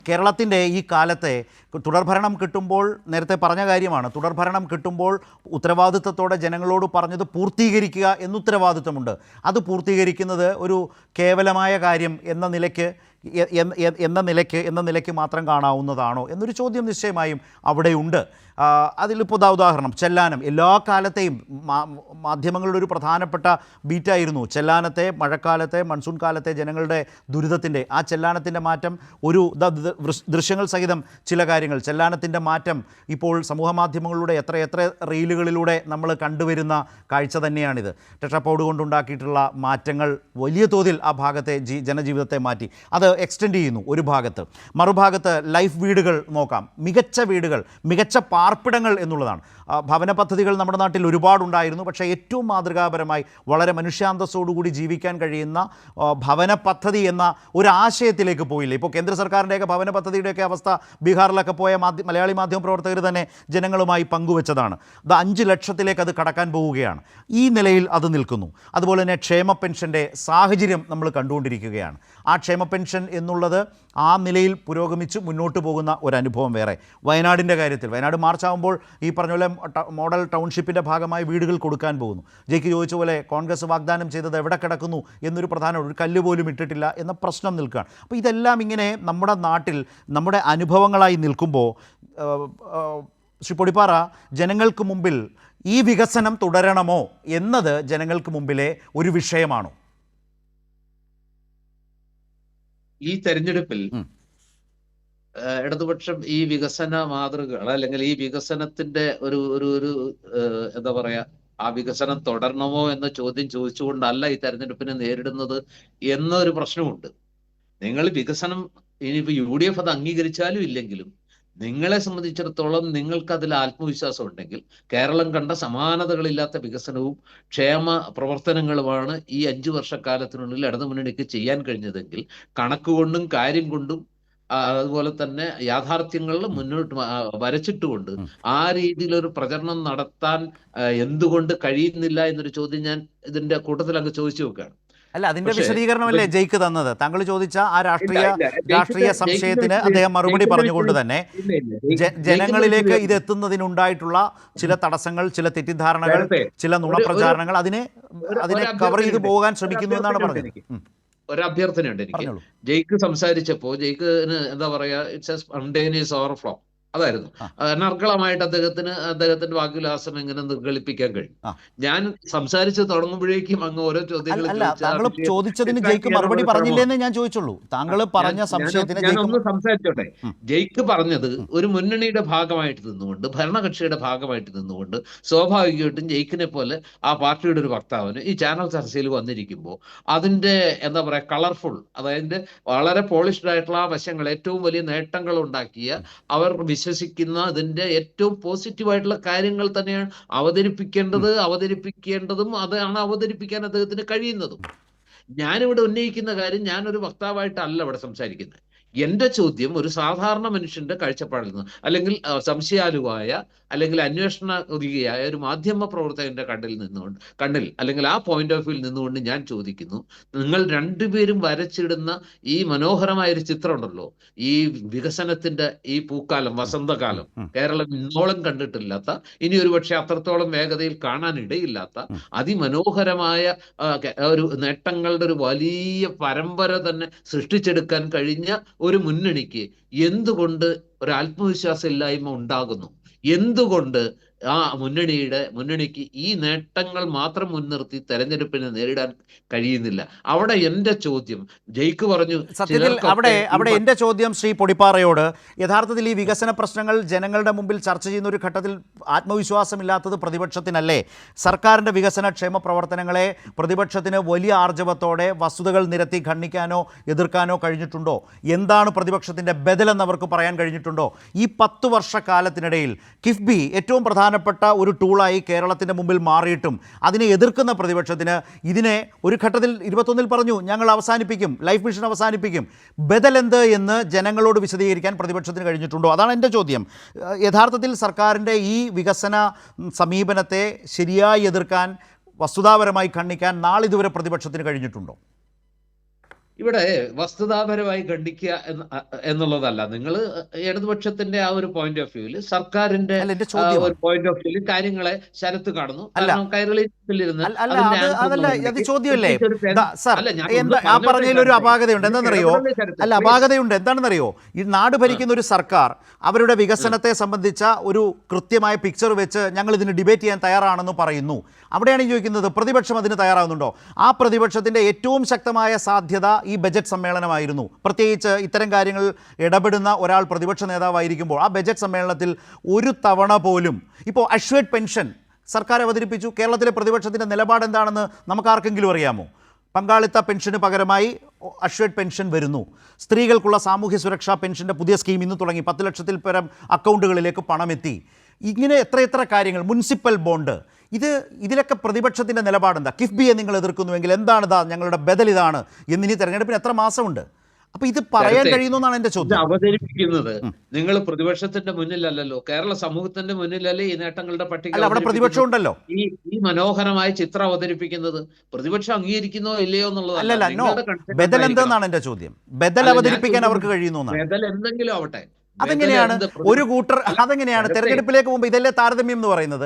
കേരളത്തിൻ്റെ ഈ കാലത്തെ തുടർഭരണം കിട്ടുമ്പോൾ, നേരത്തെ പറഞ്ഞ കാര്യമാണ്, തുടർഭരണം കിട്ടുമ്പോൾ ഉത്തരവാദിത്തത്തോടെ ജനങ്ങളോട് പറഞ്ഞത് പൂർത്തീകരിക്കുക എന്നുത്തരവാദിത്തമുണ്ട്. അത് പൂർത്തീകരിക്കുന്നത് ഒരു കേവലമായ കാര്യം എന്ന നിലയ്ക്ക് മാത്രം കാണാവുന്നതാണോ എന്നൊരു ചോദ്യം നിശ്ചയമായും അവിടെയുണ്ട്. അതിലിപ്പോൾ ഉദാഹരണം ചെല്ലാനം. എല്ലാ കാലത്തെയും മാധ്യമങ്ങളുടെ ഒരു പ്രധാനപ്പെട്ട ബീറ്റായിരുന്നു ചെല്ലാനത്തെ, മഴക്കാലത്തെ, മൺസൂൺ കാലത്തെ ജനങ്ങളുടെ ദുരിതത്തിൻ്റെ. ആ ചെല്ലാനത്തിൻ്റെ മാറ്റം ഒരു ദൃശ്യങ്ങൾ സഹിതം ചില കാര്യങ്ങൾ, ചെല്ലാനത്തിൻ്റെ മാറ്റം ഇപ്പോൾ സമൂഹ മാധ്യമങ്ങളിലൂടെ എത്ര റീലുകളിലൂടെ നമ്മൾ കണ്ടുവരുന്ന കാഴ്ച തന്നെയാണിത്. ടെട്രാപോഡ് കൊണ്ടുണ്ടാക്കിയിട്ടുള്ള മാറ്റങ്ങൾ വലിയ തോതിൽ ആ ഭാഗത്തെ ജനജീവിതത്തെ മാറ്റി. അത് എക്സ്റ്റെൻഡ് ചെയ്യുന്നു ഒരു ഭാഗത്ത്. മറുഭാഗത്ത് ലൈഫ് വീടുകൾ നോക്കാം. മികച്ച വീടുകൾ, മികച്ച പാർപ്പിടങ്ങൾ എന്നുള്ളതാണ്. ഭവന പദ്ധതികൾ നമ്മുടെ നാട്ടിൽ ഒരുപാടുണ്ടായിരുന്നു. പക്ഷേ ഏറ്റവും മാതൃകാപരമായി വളരെ മനുഷ്യാന്തസ്സോടുകൂടി ജീവിക്കാൻ കഴിയുന്ന ഭവന പദ്ധതി എന്ന ഒരു ആശയത്തിലേക്ക് പോയില്ല. ഇപ്പോൾ കേന്ദ്ര സർക്കാരിൻ്റെയൊക്കെ ഭവന പദ്ധതിയുടെയൊക്കെ അവസ്ഥ ബീഹാറിലൊക്കെ പോയ മലയാളി മാധ്യമ പ്രവർത്തകർ തന്നെ ജനങ്ങളുമായി പങ്കുവച്ചതാണ്. അത് 5 ലക്ഷത്തിലേക്ക് അത് കടക്കാൻ പോവുകയാണ്. ഈ നിലയിൽ അത് നിൽക്കുന്നു. അതുപോലെ തന്നെ ക്ഷേമ പെൻഷൻ്റെ സാഹചര്യം നമ്മൾ കണ്ടുകൊണ്ടിരിക്കുകയാണ്. ആ ക്ഷേമ പെൻഷൻ എന്നുള്ളത് ആ നിലയിൽ പുരോഗമിച്ച് മുന്നോട്ട് പോകുന്ന ഒരനുഭവം വേറെ. വയനാടിൻ്റെ കാര്യത്തിൽ, വയനാട് മാർച്ചാകുമ്പോൾ ഈ പറഞ്ഞ പോലെ മോഡൽ ടൗൺഷിപ്പിൻ്റെ ഭാഗമായി വീടുകൾ കൊടുക്കാൻ പോകുന്നു. ജയ്ക്ക് ചോദിച്ച പോലെ കോൺഗ്രസ് വാഗ്ദാനം ചെയ്തത് എവിടെ കിടക്കുന്നു എന്നൊരു ഒരു കല്ല് പോലും ഇട്ടിട്ടില്ല എന്ന പ്രശ്നം നിൽക്കുകയാണ്. അപ്പോൾ ഇതെല്ലാം ഇങ്ങനെ നമ്മുടെ നാട്ടിൽ നമ്മുടെ അനുഭവങ്ങളായി നിൽക്കുമ്പോൾ ശ്രീ പൊടിപ്പാറ, ജനങ്ങൾക്ക് മുമ്പിൽ ഈ വികസനം തുടരണമോ എന്നത് ജനങ്ങൾക്ക് മുമ്പിലെ ഒരു വിഷയമാണോ? ഈ തെരഞ്ഞെടുപ്പിൽ ഇടതുപക്ഷം ഈ വികസന മാതൃകകൾ അല്ലെങ്കിൽ ഈ വികസനത്തിന്റെ ഒരു ഒരു ഒരു എന്താ പറയാ, ആ വികസനം തുടരണമോ എന്ന ചോദ്യം ചോദിച്ചുകൊണ്ടല്ല ഈ തെരഞ്ഞെടുപ്പിനെ നേരിടുന്നത് എന്നൊരു പ്രശ്നമുണ്ട്. നിങ്ങൾ വികസനം ഇനിയിപ്പോ UDF അത് അംഗീകരിച്ചാലും ഇല്ലെങ്കിലും നിങ്ങളെ സംബന്ധിച്ചിടത്തോളം നിങ്ങൾക്ക് അതിൽ ആത്മവിശ്വാസം ഉണ്ടെങ്കിൽ കേരളം കണ്ട സമാനതകളില്ലാത്ത വികസനവും ക്ഷേമ പ്രവർത്തനങ്ങളുമാണ് ഈ 5 വർഷക്കാലത്തിനുള്ളിൽ ഇടതുമുന്നണിക്ക് ചെയ്യാൻ കഴിഞ്ഞതെങ്കിൽ കണക്കുകൊണ്ടും കാര്യം കൊണ്ടും അതുപോലെ തന്നെ യാഥാർത്ഥ്യങ്ങളിൽ മുന്നോട്ട് വരച്ചിട്ടുകൊണ്ട് ആ രീതിയിലൊരു പ്രചരണം നടത്താൻ എന്തുകൊണ്ട് കഴിയുന്നില്ല എന്നൊരു ചോദ്യം ഞാൻ ഇതിന്റെ കൂട്ടത്തിൽ അങ്ങ് ചോദിച്ചു നോക്കുകയാണ്. അല്ല, അതിന്റെ വിശദീകരണമല്ലേ ജയ്ക്ക് തന്നത്? താങ്കൾ ചോദിച്ച ആ രാഷ്ട്രീയ സംശയത്തിന് അദ്ദേഹം മറുപടി പറഞ്ഞുകൊണ്ട് തന്നെ ജനങ്ങളിലേക്ക് ഇത് എത്തുന്നതിനുണ്ടായിട്ടുള്ള ചില തടസ്സങ്ങൾ, ചില തെറ്റിദ്ധാരണകൾ, ചില നുണപ്രചാരണങ്ങൾ അതിനെ കവർ ചെയ്ത് പോകാൻ ശ്രമിക്കുന്നു എന്നാണ് പറഞ്ഞത്. ഒരഭ്യർത്ഥനയുണ്ട് എനിക്ക്. ജയ്ക്ക് സംസാരിച്ചപ്പോ ജയ്ക്ക് എന്താ പറയാ, ഇറ്റ്സ് എ സ്പോണ്ടേനിയസ് ഓവർഫ്ലോ. അതായിരുന്നു അനർഗളമായിട്ട് അദ്ദേഹത്തിന്റെ വാക്കുവിലാസം എങ്ങനെ നിർഗളിപ്പിക്കാൻ കഴിയും. ഞാൻ സംസാരിച്ച് തുടങ്ങുമ്പോഴേക്കും അങ്ങ് ഓരോ ചോദ്യങ്ങൾ ചോദിച്ചതിന് ജയ്ക്ക് മറുപടി പറഞ്ഞില്ലെന്ന് ഞാൻ ചോദിച്ചുള്ളൂ. താങ്കൾ പറഞ്ഞ സംശയത്തിന് ഞാനൊന്ന് സംസാരിച്ചോട്ടെ. ജയ്ക്ക് പറഞ്ഞത് ഒരു മുന്നണിയുടെ ഭാഗമായിട്ട് നിന്നുകൊണ്ട്, ഭരണകക്ഷിയുടെ ഭാഗമായിട്ട് നിന്നുകൊണ്ട്, സ്വാഭാവികമായിട്ടും ജയ്ക്കിനെ പോലെ ആ പാർട്ടിയുടെ ഒരു വക്താവിന് ഈ ചാനൽ ചർച്ചയിൽ വന്നിരിക്കുമ്പോൾ അതിന്റെ എന്താ പറയാ കളർഫുൾ, അതായത് വളരെ പോളിഷ്ഡ് ആയിട്ടുള്ള ആ വശങ്ങൾ, ഏറ്റവും വലിയ നേട്ടങ്ങൾ ഉണ്ടാക്കിയ അവർ വിശ്വസിക്കുന്ന അതിന്റെ ഏറ്റവും പോസിറ്റീവായിട്ടുള്ള കാര്യങ്ങൾ തന്നെയാണ് അവതരിപ്പിക്കേണ്ടതും അതാണ് അവതരിപ്പിക്കാൻ അദ്ദേഹത്തിന് കഴിയുന്നതും. ഞാനിവിടെ ഉന്നയിക്കുന്ന കാര്യം, ഞാനൊരു വക്താവായിട്ടല്ല ഇവിടെ സംസാരിക്കുന്നത്. എന്റെ ചോദ്യം ഒരു സാധാരണ മനുഷ്യന്റെ കാഴ്ചപ്പാടിൽ നിന്ന്, അല്ലെങ്കിൽ സംശയാലുവായ അല്ലെങ്കിൽ അന്വേഷണ ഒതുകിയായ ഒരു മാധ്യമ പ്രവർത്തകന്റെ കണ്ണിൽ അല്ലെങ്കിൽ ആ പോയിന്റ് ഓഫ് വ്യൂവിൽ നിന്നുകൊണ്ട് ഞാൻ ചോദിക്കുന്നു, നിങ്ങൾ രണ്ടുപേരും വരച്ചിടുന്ന ഈ മനോഹരമായ ഒരു ചിത്രം ഉണ്ടല്ലോ, ഈ വികസനത്തിന്റെ ഈ പൂക്കാലം, വസന്തകാലം, കേരളം ഇന്നോളം കണ്ടിട്ടില്ലാത്ത, ഇനി ഒരുപക്ഷെ അത്രത്തോളം വേഗതയിൽ കാണാനിടയില്ലാത്ത അതിമനോഹരമായ ഒരു നേട്ടങ്ങളുടെ ഒരു വലിയ പരമ്പര തന്നെ സൃഷ്ടിച്ചെടുക്കാൻ കഴിഞ്ഞ ഒരു മുന്നണിക്ക് എന്തുകൊണ്ട് ഒരു ആത്മവിശ്വാസം ഇല്ലായ്മ ഉണ്ടാകുന്നു? എന്തുകൊണ്ട് ആ മുന്നണിക്ക് ഈ നേട്ടങ്ങൾ മാത്രം മുൻനിർത്തി തെരഞ്ഞെടുപ്പിനെ നേരിടാൻ കഴിയുന്നില്ല? അവിടെ എന്റെ ചോദ്യം, ജയ്ക്ക് പറഞ്ഞു സത്യത്തിൽ അവിടെ എന്റെ ചോദ്യം ശ്രീ പൊടിപ്പാറയോട്, യഥാർത്ഥത്തിൽ ഈ വികസന പ്രശ്നങ്ങൾ ജനങ്ങളുടെ മുമ്പിൽ ചർച്ച ചെയ്യുന്ന ഒരു ഘട്ടത്തിൽ ആത്മവിശ്വാസമില്ലാത്തത് പ്രതിപക്ഷത്തിനല്ലേ? സർക്കാരിൻ്റെ വികസന ക്ഷേമ പ്രവർത്തനങ്ങളെ പ്രതിപക്ഷത്തിന് വലിയ ആർജവത്തോടെ വസ്തുതകൾ നിരത്തി ഖണ്ഡിക്കാനോ എതിർക്കാനോ കഴിഞ്ഞിട്ടുണ്ടോ? എന്താണ് പ്രതിപക്ഷത്തിൻ്റെ ബദലെന്നവർക്ക് പറയാൻ കഴിഞ്ഞിട്ടുണ്ടോ? ഈ 10 വർഷക്കാലത്തിനിടയിൽ കിഫ്ബി ഏറ്റവും പ്രധാനപ്പെട്ട ഒരു ടൂളായി കേരളത്തിൻ്റെ മുമ്പിൽ മാറിയിട്ടും അതിനെ എതിർക്കുന്ന പ്രതിപക്ഷത്തിന് ഇതിനെ ഒരു ഘട്ടത്തിൽ 21 പറഞ്ഞു, ഞങ്ങൾ അവസാനിപ്പിക്കും, ലൈഫ് മിഷൻ അവസാനിപ്പിക്കും. ബദലെന്ത് എന്ന് ജനങ്ങളോട് വിശദീകരിക്കാൻ പ്രതിപക്ഷത്തിന് കഴിഞ്ഞിട്ടുണ്ടോ? അതാണ് എൻ്റെ ചോദ്യം. യഥാർത്ഥത്തിൽ സർക്കാരിൻ്റെ ഈ വികസന സമീപനത്തെ ശരിയായി എതിർക്കാൻ, വസ്തുതാപരമായി ഖണ്ഡിക്കാൻ നാളിതുവരെ പ്രതിപക്ഷത്തിന് കഴിഞ്ഞിട്ടുണ്ടോ? ഇവിടെ വസ്തുതാപരമായി ഖണ്ഡിക്കുക എന്നുള്ളതല്ല. നിങ്ങൾ ഇടതുപക്ഷത്തിന്റെ ആ ഒരു പോയിന്റ് ഓഫ് വ്യൂവിൽ, സർക്കാരിന്റെ അല്ല എൻ്റെ ചോദ്യം ഒരു പോയിന്റ് ഓഫ് വ്യൂവിൽ കാര്യങ്ങളെ ശരത്ത് കാണുന്നു. അല്ല കാരണം കൈരളി ന്യൂസിലിരുന്ന് അല്ല അല്ല അതിന്റെ അത് ആങ്കർ അതല്ല അത് എന്നുണ്ടെങ്കിൽ ചോദ്യമല്ലേ പ്രത്യേകിച്ച് ഒരു സാർ. അല്ല, ഞാൻ എന്താ ഒന്ന് ആ പറഞ്ഞോട്ടെ പറഞ്ഞതിൽ ഒരു ശരത്തെ, അപാകതയുണ്ട്. എനിക്ക് എന്താണെന്നറിയോ? ഇടപെടലേ ശരത്തെ, അല്ല, പ്ലീസ്. അപാകതയുണ്ട്. എന്താണെന്നറിയോ? ഈ നാട് ഭരിക്കുന്ന ഒരു സർക്കാർ അവരുടെ വികസനത്തെ സംബന്ധിച്ച ഒരു കൃത്യമായ പിക്ചർ വെച്ച് ഞങ്ങൾ ഇതിന് ഡിബേറ്റ് ചെയ്യാൻ തയ്യാറാണെന്ന് പറയുന്നു. അവിടെയാണ് ഈ ചോദിക്കുന്നത്, പ്രതിപക്ഷം അതിന് തയ്യാറാകുന്നുണ്ടോ? ആ പ്രതിപക്ഷത്തിൻ്റെ ഏറ്റവും ശക്തമായ സാധ്യത ഈ ബജറ്റ് സമ്മേളനമായിരുന്നു. പ്രത്യേകിച്ച് ഇത്തരം കാര്യങ്ങൾ ഇടപെടുന്ന ഒരാൾ പ്രതിപക്ഷ നേതാവായിരിക്കുമ്പോൾ ആ ബജറ്റ് സമ്മേളനത്തിൽ ഒരു തവണ പോലും ഇപ്പോൾ അഷ്വേഡ് പെൻഷൻ സർക്കാർ അവതരിപ്പിച്ചു. കേരളത്തിലെ പ്രതിപക്ഷത്തിൻ്റെ നിലപാട് എന്താണെന്ന് നമുക്കാർക്കെങ്കിലും അറിയാമോ? പങ്കാളിത്ത പെൻഷന് പകരമായി അഷ്വേഡ് പെൻഷൻ വരുന്നു. സ്ത്രീകൾക്കുള്ള സാമൂഹ്യ സുരക്ഷാ പെൻഷൻ്റെ പുതിയ സ്കീം ഇന്ന് തുടങ്ങി. 10 ലക്ഷത്തിൽ പരം അക്കൗണ്ടുകളിലേക്ക് പണമെത്തി. ഇങ്ങനെ എത്ര കാര്യങ്ങൾ. മുനിസിപ്പൽ ബോണ്ട്, ഇതിലൊക്കെ പ്രതിപക്ഷത്തിൻ്റെ നിലപാടെന്താ? കിഫ്ബിയെ നിങ്ങൾ എതിർക്കുന്നുവെങ്കിൽ എന്താണ് ഞങ്ങളുടെ ബദൽ ഇതാണ് എന്നിനി തെരഞ്ഞെടുപ്പിന് എത്ര മാസമുണ്ട്? അപ്പോൾ ഇത് പറയാൻ കഴിയുന്നു എന്നാണ് എൻ്റെ ഇത് ചോദ്യം. അവതരിപ്പിക്കുന്നത് നിങ്ങൾ പ്രതിപക്ഷത്തിന്റെ മുന്നിലല്ലല്ലോ, കേരള സമൂഹത്തിന്റെ മുന്നിലല്ലേ ഈ നേട്ടങ്ങളുടെ പട്ടിക അല്ല, അവിടെ പ്രതിപക്ഷം ഉണ്ടല്ലോ. ഈ മനോഹരമായ ചിത്രം അവതരിപ്പിക്കുന്നത് പ്രതിപക്ഷം അംഗീകരിക്കുന്നോ ഇല്ലയോ എന്നുള്ളതല്ല. അല്ലല്ല, നോ, നിങ്ങളുടെ concept ബദൽ എന്തായിരിക്കണം? എന്തെന്നാണ് എൻ്റെ ചോദ്യം. ബദൽ അല്ല, ഞാൻ അവതരിപ്പിക്കാൻ അവർക്ക് ചോദിക്കുന്നത് കഴിയുന്നു എന്നാണ്. ബദൽ എന്തെങ്കിലും ആവട്ടെ. അതെങ്ങനെയാണ് ബദൽ എന്ത് ഒരു കൂട്ടർ അല്ല, അതെങ്ങനെയാണ് ശരത്തെ, തെരഞ്ഞെടുപ്പിലേക്ക് പോകുമ്പോൾ ഇതല്ലേ താരതമ്യം എന്ന് പറയുന്നത്?